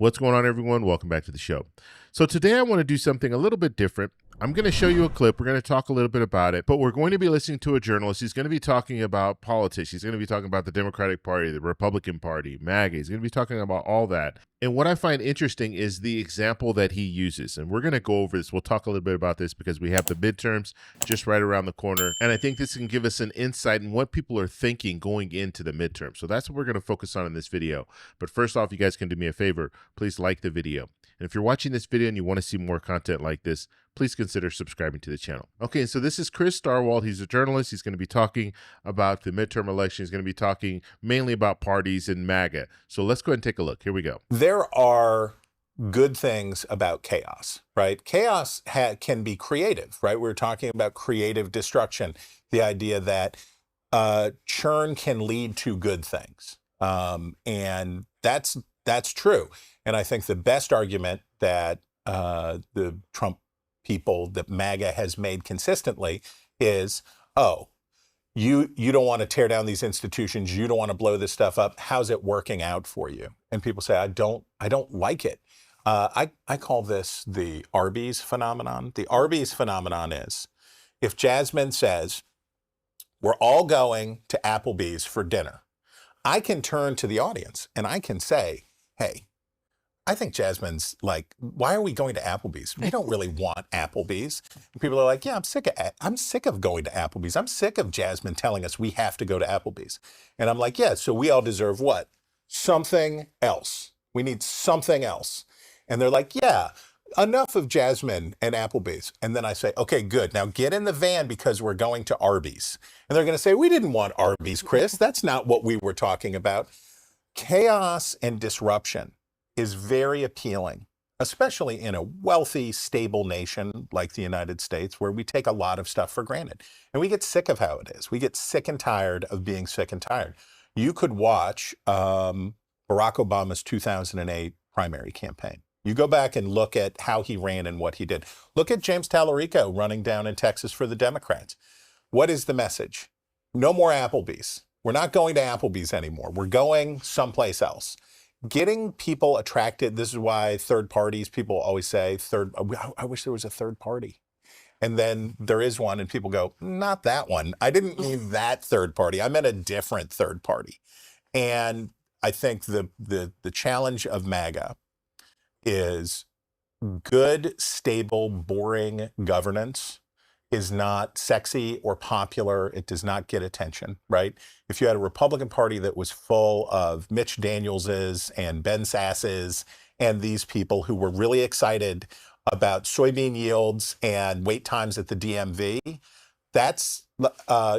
What's going on, everyone? Welcome back to the show. So today I want to do something a little bit different. I'm going to show you a clip. We're going to talk a little bit about it, but we're going to be listening to a journalist. He's going to be talking about politics. He's going to be talking about the Democratic Party, the Republican Party, MAGA. He's going to be talking about all that. And what I find interesting is the example that he uses. And we're going to go over this. We'll talk a little bit about this because we have the midterms just right around the corner. And I think this can give us an insight in what people are thinking going into the midterm. So that's what we're going to focus on in this video. But first off, you guys can do me a favor. Please like the video. And if you're watching this video and you want to see more content like this, please consider subscribing to the channel. Okay, so this is Chris Starwald. He's a journalist. He's going to be talking about the midterm election. He's going to be talking mainly about parties and MAGA. So let's go ahead and take a look. Here we go. There are good things about chaos, right? Chaos can be creative, right? We're talking about creative destruction, the idea that churn can lead to good things. And that's true. And I think the best argument that the Trump people, that MAGA has made consistently is, oh, you don't want to tear down these institutions. You don't want to blow this stuff up. How's it working out for you? And people say, I don't like it. I call this the Arby's phenomenon. The Arby's phenomenon is if Jasmine says, we're all going to Applebee's for dinner, I can turn to the audience and I can say, hey, I think Jasmine's like, why are we going to Applebee's? We don't really want Applebee's. And people are like, yeah, I'm sick of going to Applebee's. I'm sick of Jasmine telling us we have to go to Applebee's. And I'm like, yeah, so we all deserve what? Something else. We need something else. And they're like, yeah, enough of Jasmine and Applebee's. And then I say, okay, good. Now get in the van because we're going to Arby's. And they're going to say, we didn't want Arby's, Chris. That's not what we were talking about. Chaos and disruption is very appealing, especially in a wealthy, stable nation like the United States, where we take a lot of stuff for granted. And we get sick of how it is. We get sick and tired of being sick and tired. You could watch Barack Obama's 2008 primary campaign. You go back and look at how he ran and what he did. Look at James Tallarico running down in Texas for the Democrats. What is the message? No more Applebee's. We're not going to Applebee's anymore. We're going someplace else. Getting people attracted. This is why third parties, people always say, I wish there was a third party. And then there is one and people go, not that one. I didn't mean that third party. I meant a different third party. And I think the challenge of MAGA is good, stable, boring governance is not sexy or popular. It does not get attention, right? If you had a Republican Party that was full of Mitch Danielses and Ben Sasses and these people who were really excited about soybean yields and wait times at the DMV, that's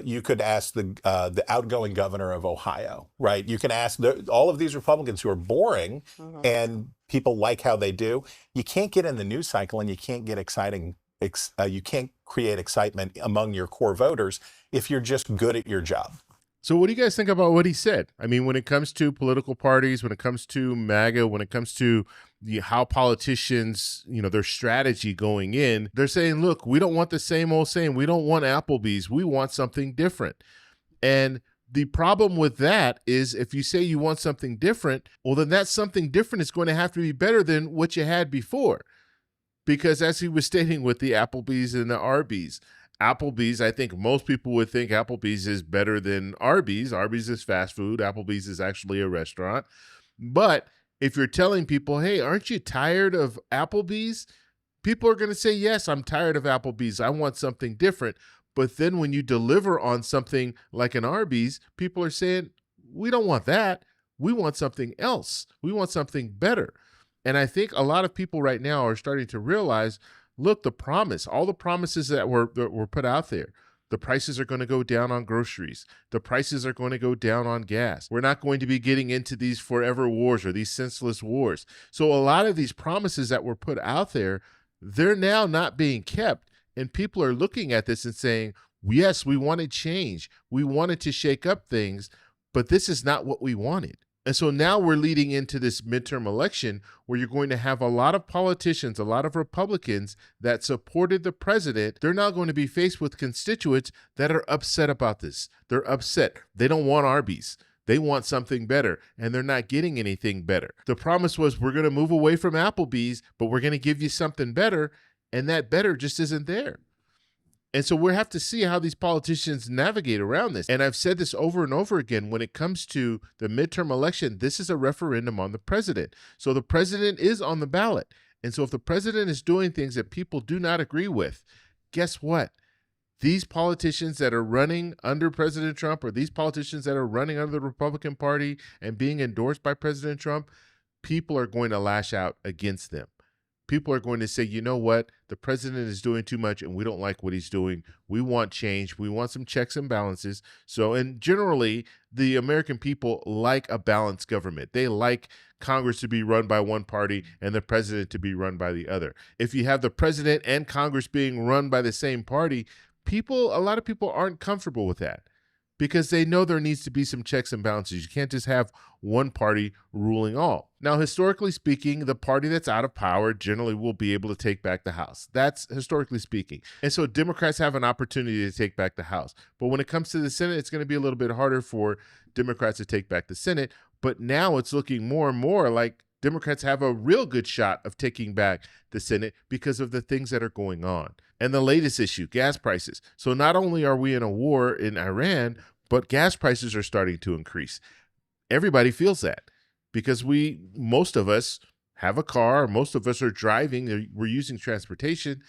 you could ask the outgoing governor of Ohio, right? You can ask all of these Republicans who are boring and people like how they do. You can't get in the news cycle and you can't get exciting. You can't create excitement among your core voters if you're just good at your job. So what do you guys think about what he said? I mean, when it comes to political parties, when it comes to MAGA, when it comes to how politicians, their strategy going in, they're saying, look, we don't want the same old same. We don't want Applebee's. We want something different. And the problem with that is if you say you want something different, well, then that something different is going to have to be better than what you had before. Because as he was stating with the Applebee's and the Arby's, I think most people would think Applebee's is better than Arby's. Arby's is fast food. Applebee's is actually a restaurant. But if you're telling people, hey, aren't you tired of Applebee's? People are going to say, yes, I'm tired of Applebee's. I want something different. But then when you deliver on something like an Arby's, people are saying, we don't want that. We want something else. We want something better. And I think a lot of people right now are starting to realize, look, all the promises that were put out there, the prices are going to go down on groceries. The prices are going to go down on gas. We're not going to be getting into these forever wars or these senseless wars. So a lot of these promises that were put out there, they're now not being kept. And people are looking at this and saying, yes, we wanted change. We wanted to shake up things, but this is not what we wanted. And so now we're leading into this midterm election where you're going to have a lot of politicians, a lot of Republicans that supported the president. They're now going to be faced with constituents that are upset about this. They're upset. They don't want Arby's. They want something better, and they're not getting anything better. The promise was, we're going to move away from Applebee's, but we're going to give you something better, and that better just isn't there. And so we have to see how these politicians navigate around this. And I've said this over and over again, when it comes to the midterm election, this is a referendum on the president. So the president is on the ballot. And so if the president is doing things that people do not agree with, guess what? These politicians that are running under President Trump, or these politicians that are running under the Republican Party and being endorsed by President Trump, people are going to lash out against them. People are going to say, you know what? The president is doing too much and we don't like what he's doing. We want change. We want some checks and balances. So, and generally, the American people like a balanced government. They like Congress to be run by one party and the president to be run by the other. If you have the president and Congress being run by the same party, a lot of people aren't comfortable with that, because they know there needs to be some checks and balances. You can't just have one party ruling all. Now, historically speaking, the party that's out of power generally will be able to take back the House. That's historically speaking. And so Democrats have an opportunity to take back the House. But when it comes to the Senate, it's going to be a little bit harder for Democrats to take back the Senate. But now it's looking more and more like Democrats have a real good shot of taking back the Senate because of the things that are going on. And the latest issue, gas prices. So not only are we in a war in Iran, but gas prices are starting to increase. Everybody feels that because most of us have a car, most of us are driving, we're using transportation.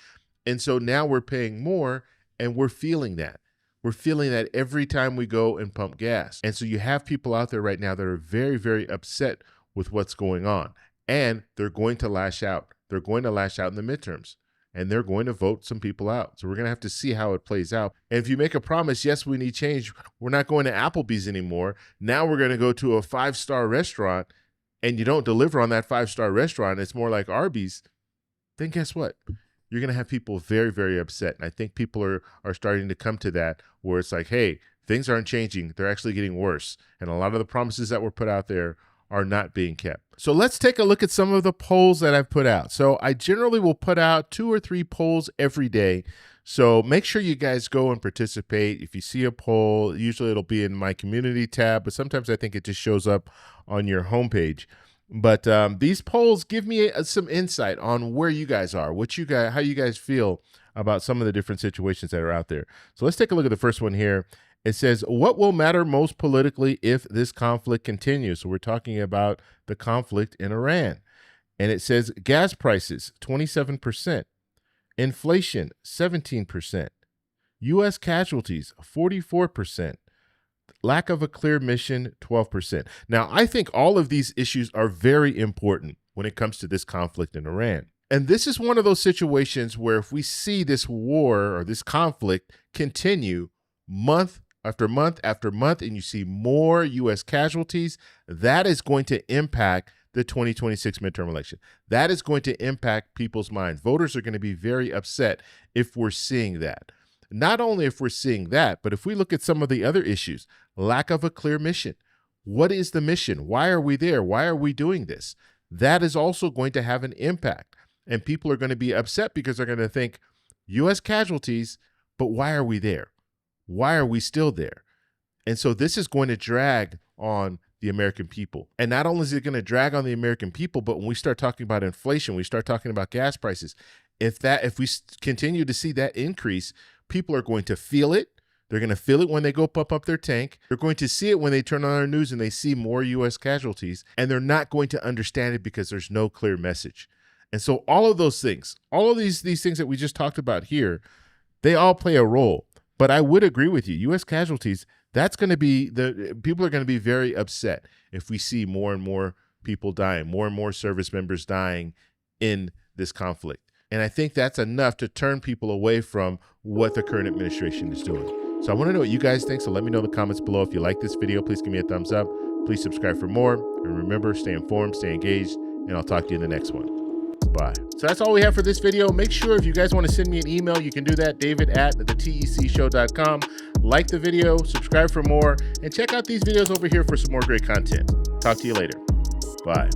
And so now we're paying more, and we're feeling that. We're feeling that every time we go and pump gas. And so you have people out there right now that are very, very upset with what's going on, and they're going to lash out. They're going to lash out in the midterms, and they're going to vote some people out. So we're going to have to see how it plays out. And if you make a promise, yes, we need change. We're not going to Applebee's anymore. Now we're going to go to a 5-star restaurant, and you don't deliver on that 5-star restaurant. It's more like Arby's. Then guess what? You're going to have people very, very upset. And I think people are starting to come to that, where it's like, hey, things aren't changing. They're actually getting worse. And a lot of the promises that were put out there are not being kept. So let's take a look at some of the polls that I've put out. So I generally will put out 2 or 3 polls every day. So make sure you guys go and participate. If you see a poll, usually it'll be in my community tab, but sometimes I think it just shows up on your homepage. But these polls give me some insight on where you guys are, how you guys feel about some of the different situations that are out there. So let's take a look at the first one here. It says, what will matter most politically if this conflict continues? So we're talking about the conflict in Iran. And it says gas prices, 27%, inflation, 17%, U.S. casualties, 44%, lack of a clear mission, 12%. Now, I think all of these issues are very important when it comes to this conflict in Iran. And this is one of those situations where if we see this war or this conflict continue month after month after month, and you see more U.S. casualties, that is going to impact the 2026 midterm election. That is going to impact people's minds. Voters are going to be very upset if we're seeing that. Not only if we're seeing that, but if we look at some of the other issues, lack of a clear mission. What is the mission? Why are we there? Why are we doing this? That is also going to have an impact. And people are going to be upset because they're going to think, U.S. casualties, but why are we there? Why are we still there? And so this is going to drag on the American people. And not only is it going to drag on the American people, but when we start talking about inflation, we start talking about gas prices, if we continue to see that increase, people are going to feel it. They're going to feel it when they go pump up their tank. They're going to see it when they turn on our news and they see more U.S. casualties, and they're not going to understand it because there's no clear message. And so all of those things, all of these things that we just talked about here, they all play a role. But I would agree with you, U.S. casualties, that's going to be, people are going to be very upset if we see more and more people dying, more and more service members dying in this conflict. And I think that's enough to turn people away from what the current administration is doing. So I want to know what you guys think. So let me know in the comments below. If you like this video, please give me a thumbs up. Please subscribe for more. And remember, stay informed, stay engaged, and I'll talk to you in the next one. Bye. So that's all we have for this video. Make sure if you guys want to send me an email, you can do that, david@thetecshow.com. Like the video, subscribe for more, and check out these videos over here for some more great content. Talk to you later. Bye.